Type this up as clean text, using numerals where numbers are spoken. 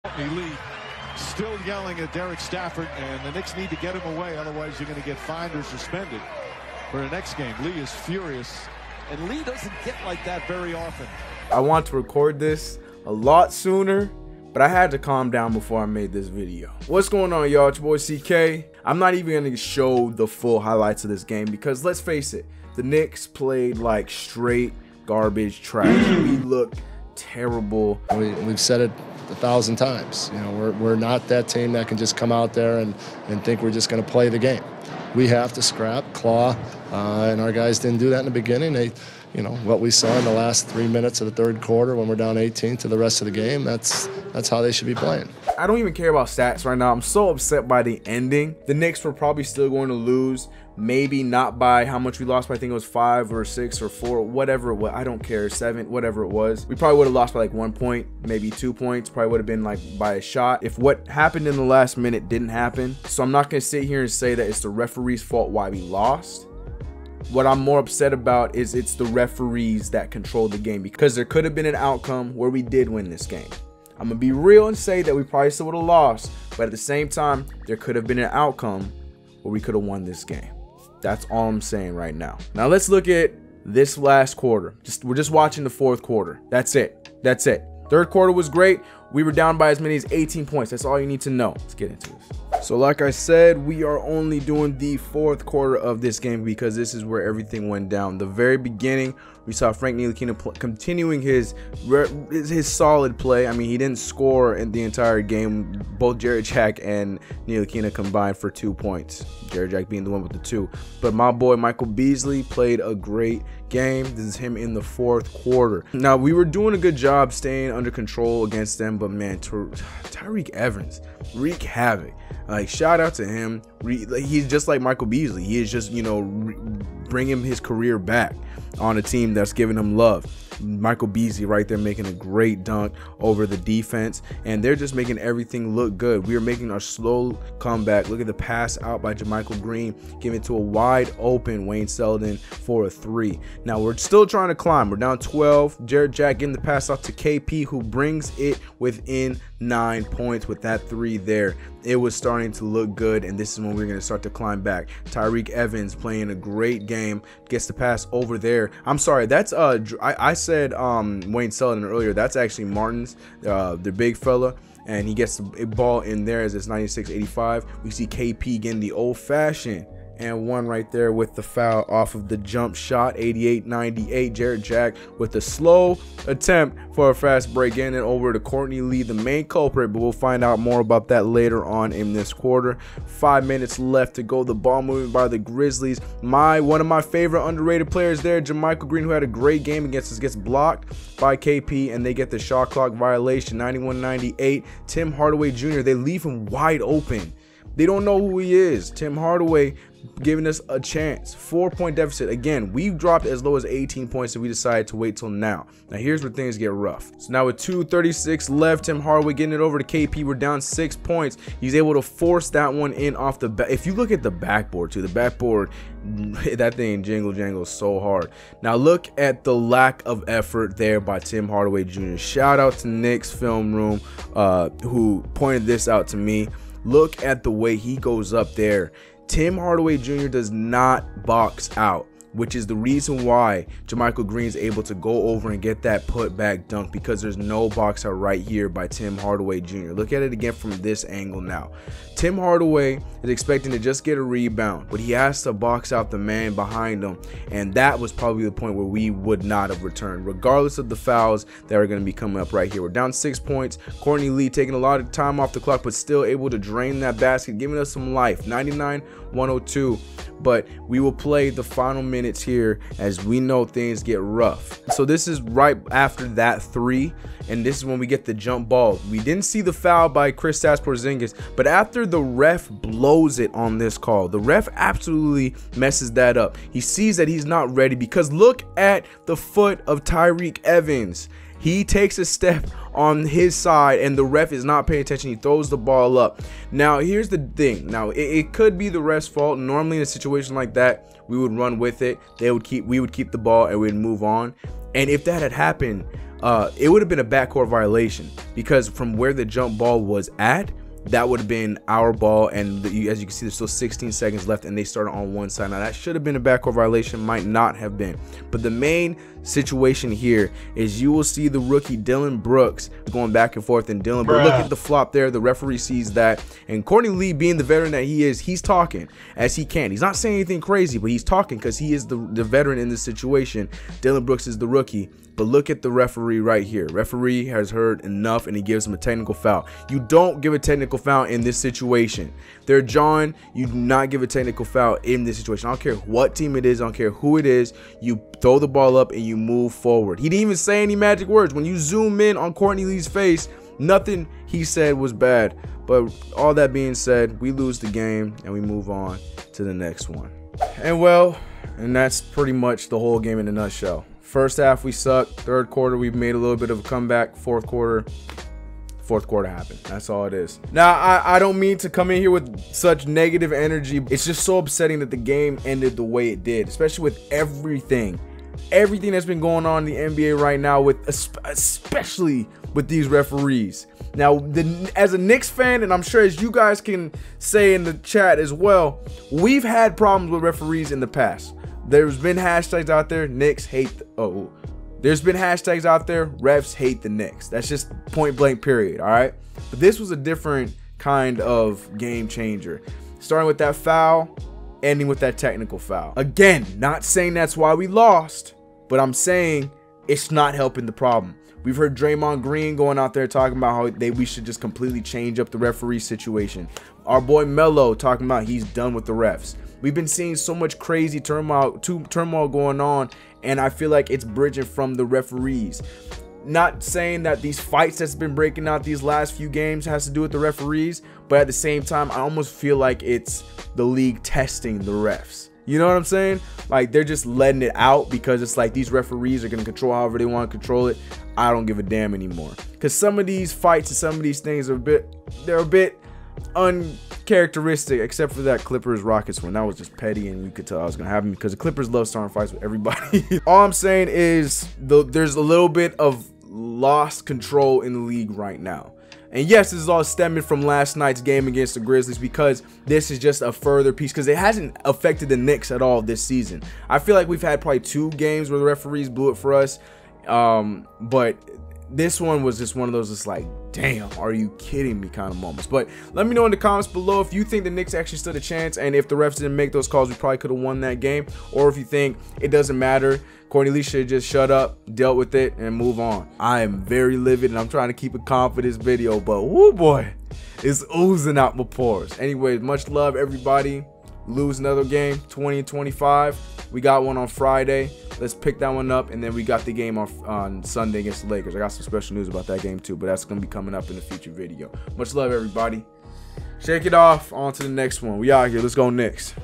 Courtney Lee still yelling at Derek Stafford, and the Knicks need to get him away, otherwise you're going to get fined or suspended for the next game. Lee is furious, and Lee doesn't get like that very often. I want to record this a lot sooner, but I had to calm down before I made this video. What's going on, y'all? It's your boy CK. I'm not even going to show the full highlights of this game because let's face it, the Knicks played like straight garbage trash. We looked terrible. We've said it 1,000 times. You know, we're not that team that can just come out there and think we're just going to play the game. We have to scrap, claw, and our guys didn't do that in the beginning. You know, what we saw in the last 3 minutes of the third quarter when we're down 18 to the rest of the game, that's how they should be playing. I don't even care about stats right now. I'm so upset by the ending. The Knicks were probably still going to lose. Maybe not by how much we lost, but I think it was 5 or 6 or 4, whatever it was. I don't care, 7, whatever it was. We probably would have lost by like 1 point, maybe 2 points. Probably would have been like by a shot if what happened in the last minute didn't happen. So I'm not going to sit here and say that it's the referee's fault why we lost. What I'm more upset about is it's the referees that control the game, because there could have been an outcome where we did win this game. I'm going to be real and say that we probably still would have lost, but at the same time, there could have been an outcome where we could have won this game. That's all I'm saying right now. Now let's look at this last quarter. We're just watching the fourth quarter. That's it. That's it. Third quarter was great. We were down by as many as 18 points. That's all you need to know. Let's get into this. So like I said, we are only doing the fourth quarter of this game because this is where everything went down. The very beginning, we saw Frank Ntilikina continuing his solid play. I mean, he didn't score in the entire game. Both Jarrett Jack and Ntilikina combined for 2 points. Jarrett Jack being the one with the 2. But my boy Michael Beasley played a great game. This is him in the fourth quarter. Now, we were doing a good job staying under control against them, but man, Tyreke Evans wreaked havoc. Like, shout out to him. He's just like Michael Beasley. He is just, you know, bringing his career back on a team that's giving him love. Michael Beasley right there making a great dunk over the defense, and they're just making everything look good. We are making our slow comeback. Look at the pass out by JaMychal Green, giving it to a wide open Wayne Selden for a 3. Now we're still trying to climb. We're down 12. Jarrett Jack getting the pass out to KP, who brings it within 9 points with that 3 there. It was starting to look good, and this is when we're going to start to climb back. Tyreke Evans playing a great game, gets the pass over there. I'm sorry, that's I said Wayne Selden earlier. That's actually Martin's, the big fella, and he gets the ball in there as it's 96-85. We see KP getting the old-fashioned and one right there with the foul off of the jump shot. 88-98. Jarrett Jack with a slow attempt for a fast break, getting it over to Courtney Lee, the main culprit, but we'll find out more about that later on in this quarter. 5 minutes left to go. The ball moving by the Grizzlies. One of my favorite underrated players there, JaMychal Green, who had a great game against us, gets blocked by KP, and they get the shot clock violation. 91-98. Tim Hardaway Jr., they leave him wide open. They don't know who he is. Tim Hardaway giving us a chance. 4-point deficit. Again, we dropped as low as 18 points, and we decided to wait till now. Now here's where things get rough. So now with 2:36 left, Tim Hardaway getting it over to KP. We're down 6 points. He's able to force that one in off the back. If you look at the backboard too, the backboard, that thing jangles so hard. Now look at the lack of effort there by Tim Hardaway Jr. Shout out to Knicks film room who pointed this out to me. Look at the way he goes up there. Tim Hardaway Jr. does not box out, which is the reason why JaMychal Green is able to go over and get that putback dunk, because there's no box out right here by Tim Hardaway Jr. Look at it again from this angle now. Tim Hardaway is expecting to just get a rebound, but he has to box out the man behind him, and that was probably the point where we would not have returned, regardless of the fouls that are going to be coming up right here. We're down 6 points. Courtney Lee taking a lot of time off the clock, but still able to drain that basket, giving us some life. 99-102. But we will play the final minutes here as we know things get rough. So this is right after that 3, and this is when we get the jump ball. We didn't see the foul by Kristaps Porzingis, but after the ref blows it on this call, the ref absolutely messes that up. He sees that he's not ready, because look at the foot of Tyreke Evans. He takes a step on his side, and the ref is not paying attention. He throws the ball up. Now, here's the thing. Now, it could be the ref's fault. Normally, in a situation like that, we would run with it. We would keep the ball, and we'd move on. And if that had happened, it would have been a backcourt violation, because from where the jump ball was at, that would have been our ball, and as you can see, there's still 16 seconds left, and they started on one side. Now that should have been a backcourt violation, might not have been, but the main situation here is you will see the rookie Dylan Brooks going back and forth, and Dylan, but look at the flop there. The referee sees that, and Courtney Lee, being the veteran that he is, he's talking as he can. He's not saying anything crazy, but he's talking because he is the veteran in this situation. Dylan Brooks is the rookie. But look at the referee right here. Referee has heard enough, and he gives him a technical foul. You don't give a technical foul in this situation. They're John. You do not give a technical foul in this situation. I don't care what team it is. I don't care who it is. You throw the ball up and you move forward. He didn't even say any magic words. When you zoom in on Courtney Lee's face, nothing he said was bad. But all that being said, we lose the game and we move on to the next one. And that's pretty much the whole game in a nutshell. First half we sucked. Third quarter we made a little bit of a comeback. Fourth quarter happened. That's all it is. Now I don't mean to come in here with such negative energy. It's just so upsetting that the game ended the way it did, especially with everything that's been going on in the NBA right now, with especially with these referees. Now, as a Knicks fan, and I'm sure as you guys can say in the chat as well, we've had problems with referees in the past. There's been hashtags out there, Knicks hate there's been hashtags out there, refs hate the Knicks. That's just point blank period, all right? But this was a different kind of game changer. Starting with that foul, ending with that technical foul. Again, not saying that's why we lost, but I'm saying it's not helping the problem. We've heard Draymond Green going out there talking about how we should just completely change up the referee situation. Our boy Melo talking about he's done with the refs. We've been seeing so much crazy turmoil going on, and I feel like it's bridging from the referees. Not saying that these fights that's been breaking out these last few games has to do with the referees, but at the same time, I almost feel like it's the league testing the refs. You know what I'm saying? Like, they're just letting it out because it's like these referees are going to control however they want to control it. I don't give a damn anymore. Because some of these fights and some of these things are a bit uncharacteristic, except for that Clippers-Rockets one. That was just petty, and you could tell I was going to have them because the Clippers love starting fights with everybody. All I'm saying is there's a little bit of lost control in the league right now. And yes, this is all stemming from last night's game against the Grizzlies, because this is just a further piece, because it hasn't affected the Knicks at all this season. I feel like we've had probably 2 games where the referees blew it for us, but this one was just one of those just like, damn, are you kidding me kind of moments. But let me know in the comments below if you think the Knicks actually stood a chance, and if the refs didn't make those calls, we probably could have won that game, or if you think it doesn't matter, Courtney Lee should have just shut up, dealt with it, and move on. I am very livid, and I'm trying to keep it calm for this video, but whoo boy, it's oozing out my pores. Anyways, much love, everybody. Lose another game, 20-25. We got one on Friday. Let's pick that one up, and then we got the game on Sunday against the Lakers. I got some special news about that game too, but that's going to be coming up in a future video. Much love, everybody. Shake it off. On to the next one. We out here. Let's go Knicks.